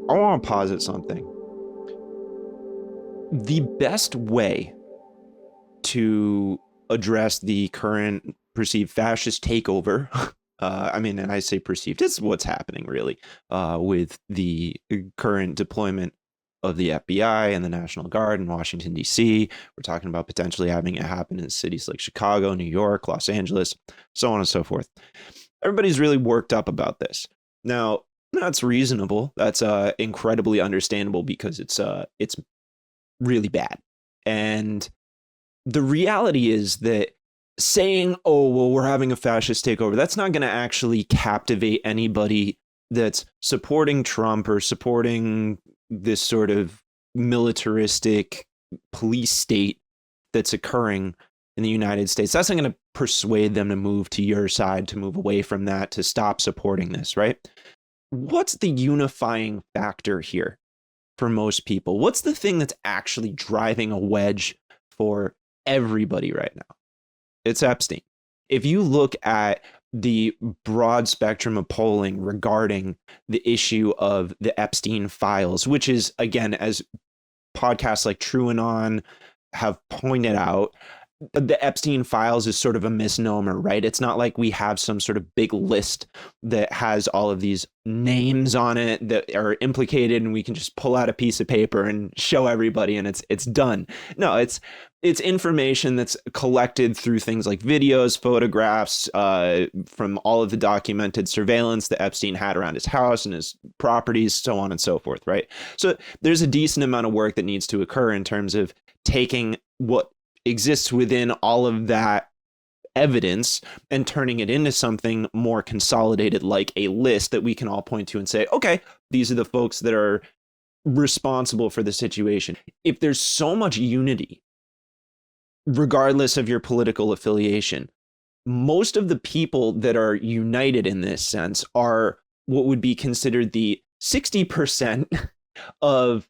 I want to posit something. The best way to address the current perceived fascist takeover, and I say perceived, it's what's happening really, with the current deployment of the FBI and the National Guard in Washington, D.C. We're talking about potentially having it happen in cities like Chicago, New York, Los Angeles, so on and so forth. Everybody's really worked up about this. Now, that's reasonable. That's incredibly understandable because it's really bad. And the reality is that saying, oh, well, we're having a fascist takeover, that's not going to actually captivate anybody that's supporting Trump or supporting this sort of militaristic police state that's occurring in the United States. That's not going to persuade them to move to your side, to move away from that, to stop supporting this, right? What's the unifying factor here for most people? What's the thing that's actually driving a wedge for everybody right now? It's Epstein. If you look at the broad spectrum of polling regarding the issue of the Epstein files, which is, again, as podcasts like TrueAnon have pointed out, the Epstein files is sort of a misnomer, right? It's not like we have some sort of big list that has all of these names on it that are implicated and we can just pull out a piece of paper and show everybody and it's done. No, it's information that's collected through things like videos, photographs, from all of the documented surveillance that Epstein had around his house and his properties, so on and so forth, right? So there's a decent amount of work that needs to occur in terms of taking what exists within all of that evidence and turning it into something more consolidated, like a list that we can all point to and say, okay, these are the folks that are responsible for the situation. If there's so much unity, regardless of your political affiliation, most of the people that are united in this sense are what would be considered the 60% of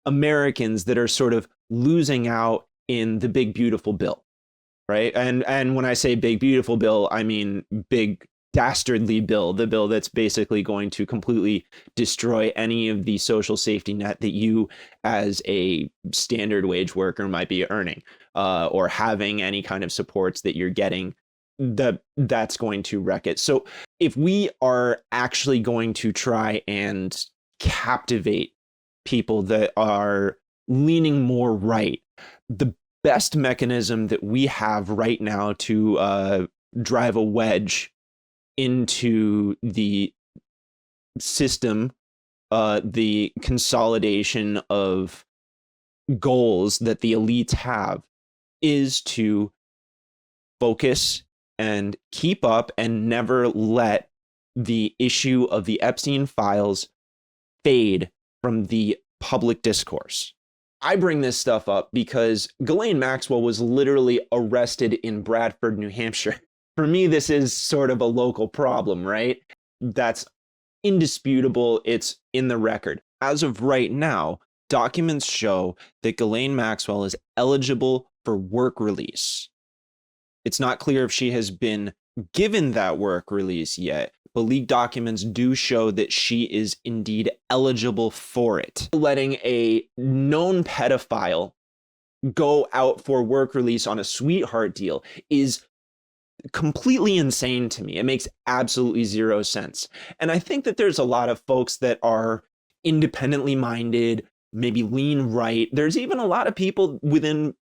Americans that are sort of losing out in the big beautiful bill, right? And when I say big beautiful bill, I mean big dastardly bill, the bill that's basically going to completely destroy any of the social safety net that you as a standard wage worker might be earning, or having any kind of supports that you're getting, that's going to wreck it. So if we are actually going to try and captivate people that are leaning more right, the best mechanism that we have right now to drive a wedge into the system, the consolidation of goals that the elites have, is to focus and keep up and never let the issue of the Epstein files fade from the public discourse. I bring this stuff up because Ghislaine Maxwell was literally arrested in Bradford, New Hampshire. For me, this is sort of a local problem, right? That's indisputable. It's in the record. As of right now, documents show that Ghislaine Maxwell is eligible for work release. It's not clear if she has been given that work release yet, but leaked documents do show that she is indeed eligible for it. Letting a known pedophile go out for work release on a sweetheart deal is completely insane to me. It makes absolutely zero sense. And I think that there's a lot of folks that are independently minded, maybe lean right. There's even a lot of people within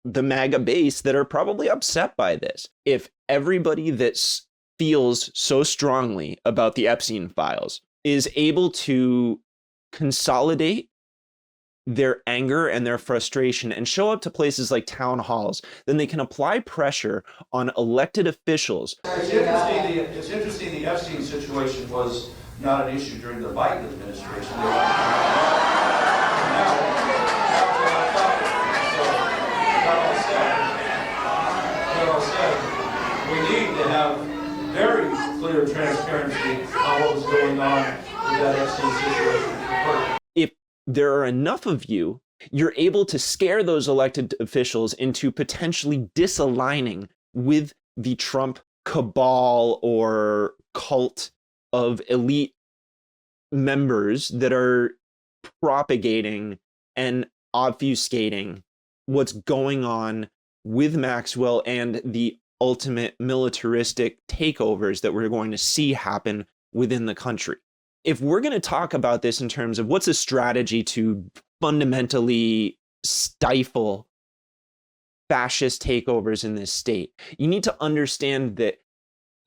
the MAGA base that are probably upset by this. If everybody that feels so strongly about the Epstein files is able to consolidate their anger and their frustration and show up to places like town halls, then they can apply pressure on elected officials. It's interesting the Epstein situation was not an issue during the Biden administration. We need to have very clear transparency on what was going on with that Epstein situation. If there are enough of you, you're able to scare those elected officials into potentially disaligning with the Trump cabal or cult of elite members that are propagating and obfuscating what's going on with Maxwell and the ultimate militaristic takeovers that we're going to see happen within the country. If we're going to talk about this in terms of what's a strategy to fundamentally stifle fascist takeovers in this state, you need to understand that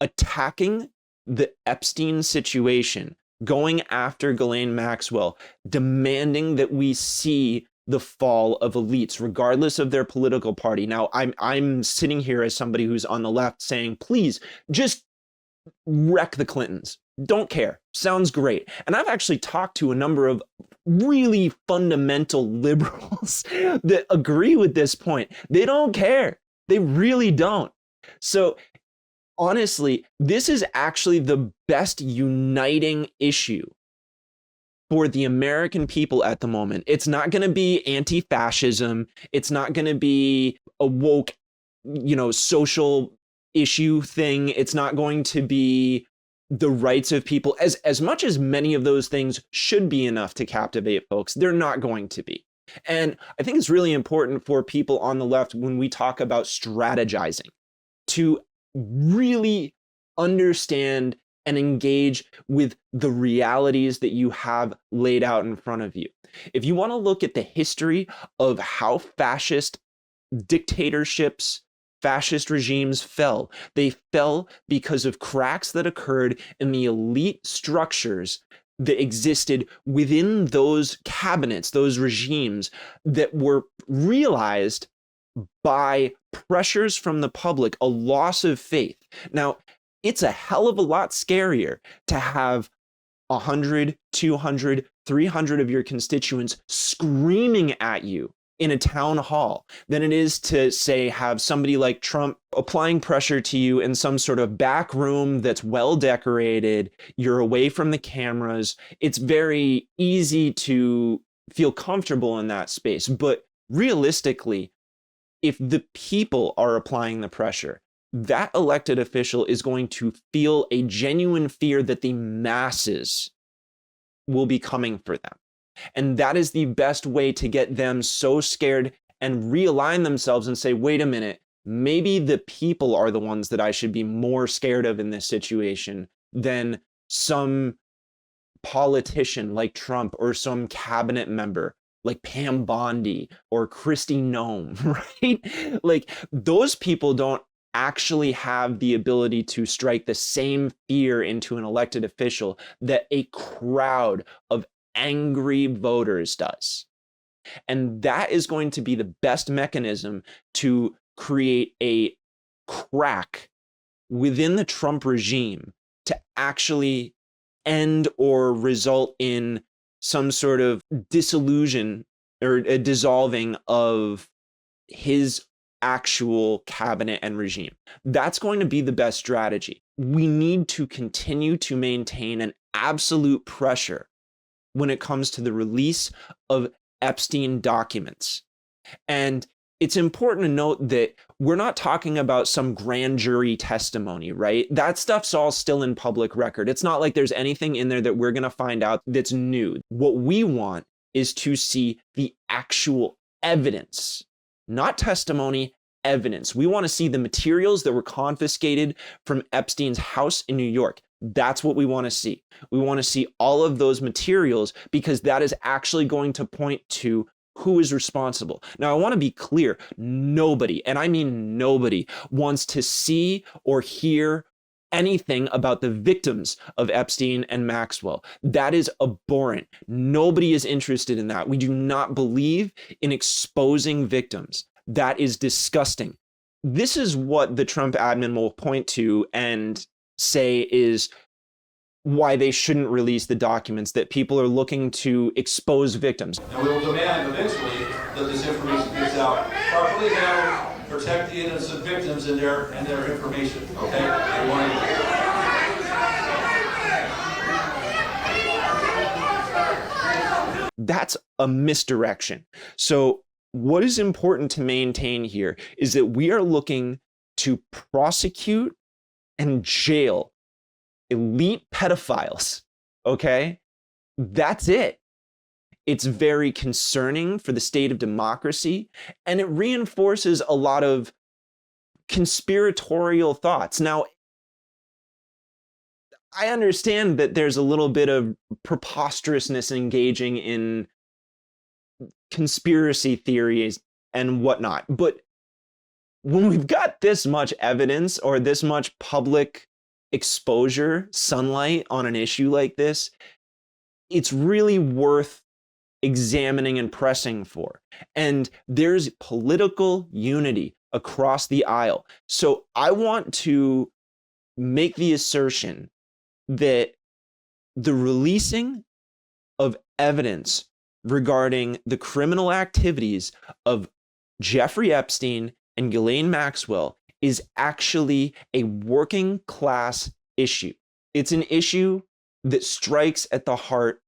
attacking the Epstein situation, going after Ghislaine Maxwell, demanding that we see the fall of elites, regardless of their political party. Now, I'm sitting here as somebody who's on the left saying, please just wreck the Clintons. Don't care. Sounds great. And I've actually talked to a number of really fundamental liberals that agree with this point. They don't care. They really don't. So honestly, this is actually the best uniting issue for the American people at the moment. It's not going to be anti-fascism. It's not going to be a woke, social issue thing. It's not going to be the rights of people. As much as many of those things should be enough to captivate folks, they're not going to be. And I think it's really important for people on the left, when we talk about strategizing, to really understand and engage with the realities that you have laid out in front of you. If you want to look at the history of how fascist dictatorships, fascist regimes fell, they fell because of cracks that occurred in the elite structures that existed within those cabinets, those regimes, that were realized by pressures from the public, a loss of faith. Now, it's a hell of a lot scarier to have 100, 200, 300 of your constituents screaming at you in a town hall than it is to, say, have somebody like Trump applying pressure to you in some sort of back room that's well decorated. You're away from the cameras. It's very easy to feel comfortable in that space. But realistically, if the people are applying the pressure, that elected official is going to feel a genuine fear that the masses will be coming for them. And that is the best way to get them so scared and realign themselves and say, wait a minute, maybe the people are the ones that I should be more scared of in this situation than some politician like Trump or some cabinet member like Pam Bondi or Kristi Noem, right? Like, those people don't actually have the ability to strike the same fear into an elected official that a crowd of angry voters does. And that is going to be the best mechanism to create a crack within the Trump regime to actually end or result in some sort of dissolution or a dissolving of his actual cabinet and regime. That's going to be the best strategy. We need to continue to maintain an absolute pressure when it comes to the release of Epstein documents. And it's important to note that we're not talking about some grand jury testimony, right? That stuff's all still in public record. It's not like there's anything in there that we're going to find out that's new. What we want is to see the actual evidence, not testimony, evidence. We want to see the materials that were confiscated from Epstein's house in New York. That's what we want to see. We want to see all of those materials because that is actually going to point to who is responsible. Now, I want to be clear. Nobody, and I mean nobody, wants to see or hear anything about the victims of Epstein and Maxwell. That is abhorrent. Nobody is interested in that. We do not believe in exposing victims. That is disgusting. This is what the Trump admin will point to and say is why they shouldn't release the documents, that people are looking to expose victims. And we will demand eventually that this information gets out properly handled, protect the innocent victims and their information. Okay? That's a misdirection. So what is important to maintain here is that we are looking to prosecute and jail elite pedophiles, okay? That's it. It's very concerning for the state of democracy, and it reinforces a lot of conspiratorial thoughts. Now, I understand that there's a little bit of preposterousness engaging in conspiracy theories and whatnot, but when we've got this much evidence or this much public exposure, sunlight on an issue like this, it's really worth examining and pressing for. And there's political unity across the aisle. So I want to make the assertion that the releasing of evidence regarding the criminal activities of Jeffrey Epstein and Ghislaine Maxwell is actually a working class issue. It's an issue that strikes at the heart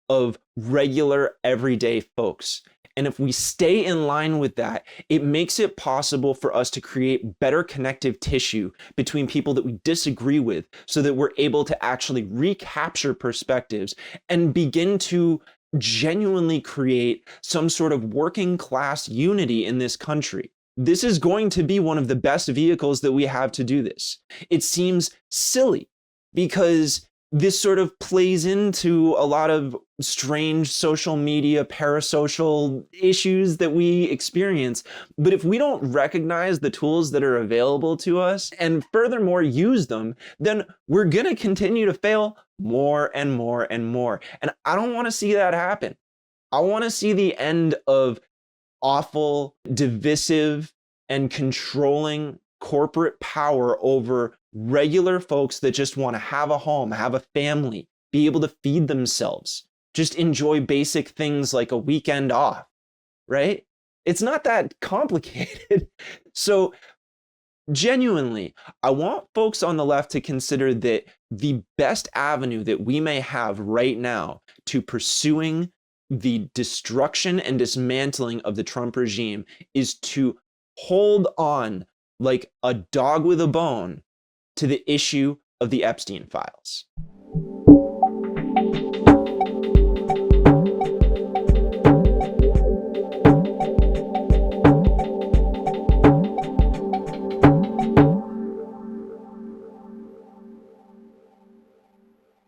of regular everyday folks. And if we stay in line with that, it makes it possible for us to create better connective tissue between people that we disagree with so that we're able to actually recapture perspectives and begin to genuinely create some sort of working class unity in this country. This is going to be one of the best vehicles that we have to do this. It seems silly because this sort of plays into a lot of strange social media, parasocial issues that we experience. But if we don't recognize the tools that are available to us and furthermore use them, then we're going to continue to fail more and more and more. And I don't want to see that happen. I want to see the end of awful, divisive, and controlling corporate power over regular folks that just want to have a home, have a family, be able to feed themselves, just enjoy basic things like a weekend off, right? It's not that complicated. So genuinely, I want folks on the left to consider that the best avenue that we may have right now to pursuing the destruction and dismantling of the Trump regime is to hold on like a dog with a bone to the issue of the Epstein files.